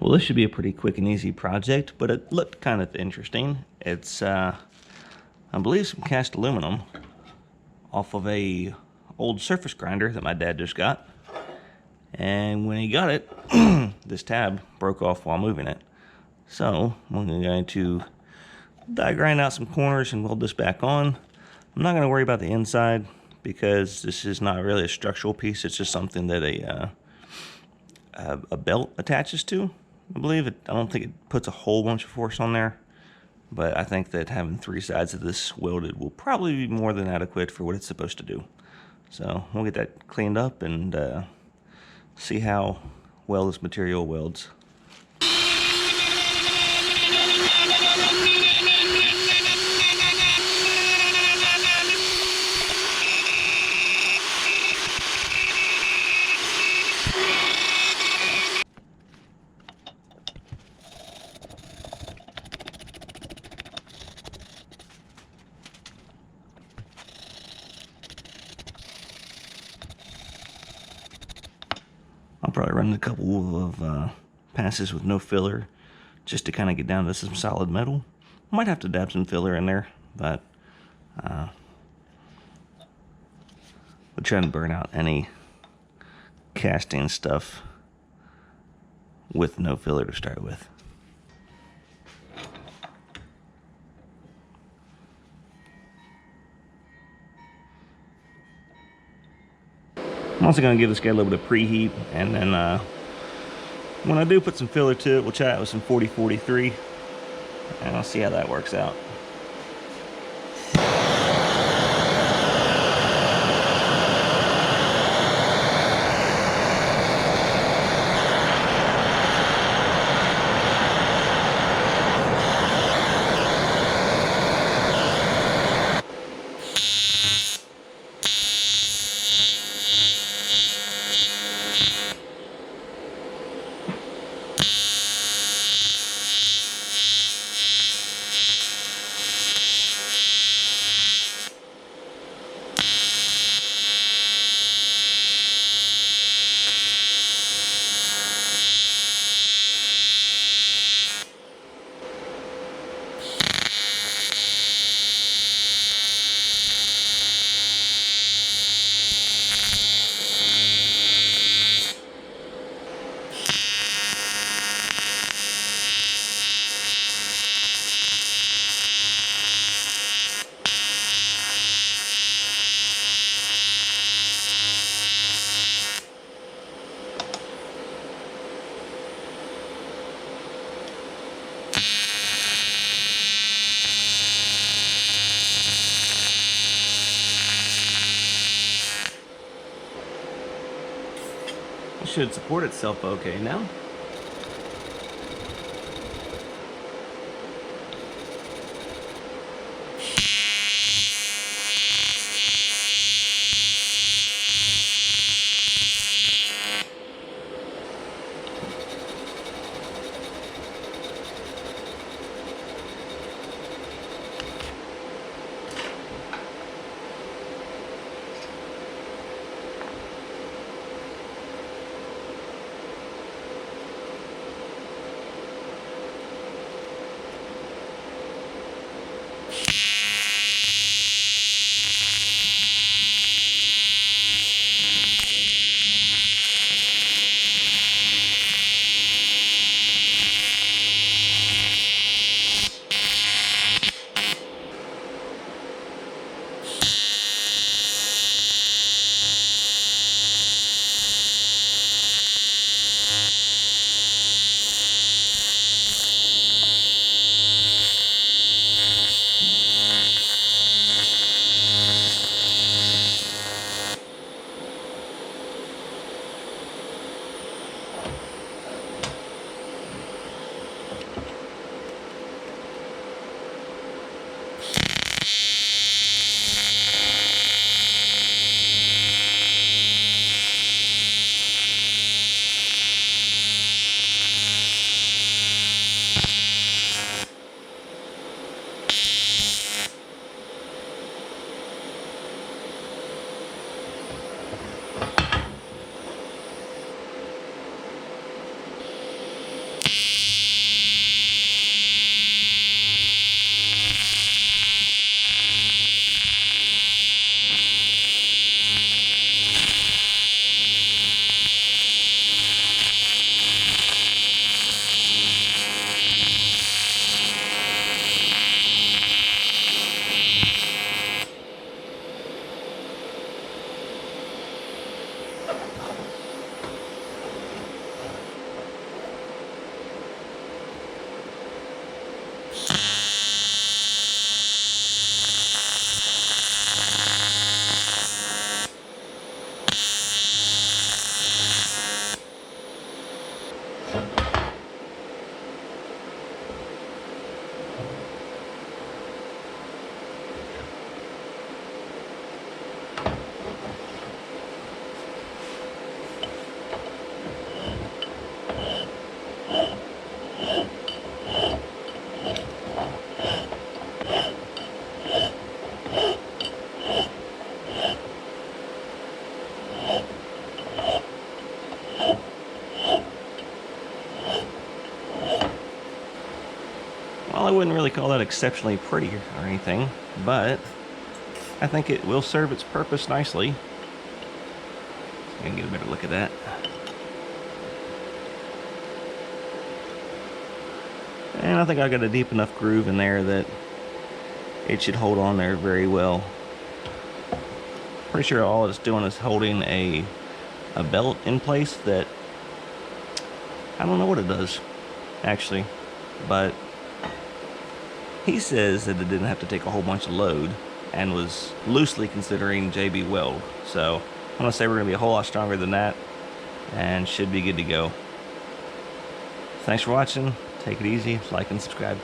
Well, this should be a pretty quick and easy project, but it looked kind of interesting. It's, I believe, some cast aluminum off of a old surface grinder that my dad just got. And when he got it, this tab broke off while moving it. So I'm going to die grind out some corners and weld this back on. I'm not going to worry about the inside because this is not really a structural piece. It's just something that a belt attaches to. I believe it. I don't think it puts a whole bunch of force on there, but I think that having 3 sides of this welded will probably be more than adequate for what it's supposed to do. So we'll get that cleaned up and see how well this material welds. I'll probably run a couple of passes with no filler just to kind of get down to some solid metal. Might have to dab some filler in there, but we'll try and burn out any casting stuff with no filler to start with. I'm also going to give this guy a little bit of preheat, and then when I do put some filler to it, we'll try it with some 40-43, and I'll see how that works out. It should support itself okay now. Well, I wouldn't really call that exceptionally pretty or anything, but I think it will serve its purpose nicely. I can get a better look at that. And I think I got a deep enough groove in there that it should hold on there very well. Pretty sure all it's doing is holding a belt in place that I don't know what it does, actually, but he says that it didn't have to take a whole bunch of load and was loosely considering JB Weld. So I'm gonna say we're gonna be a whole lot stronger than that and should be good to go. Thanks for watching. Take it easy, like and subscribe.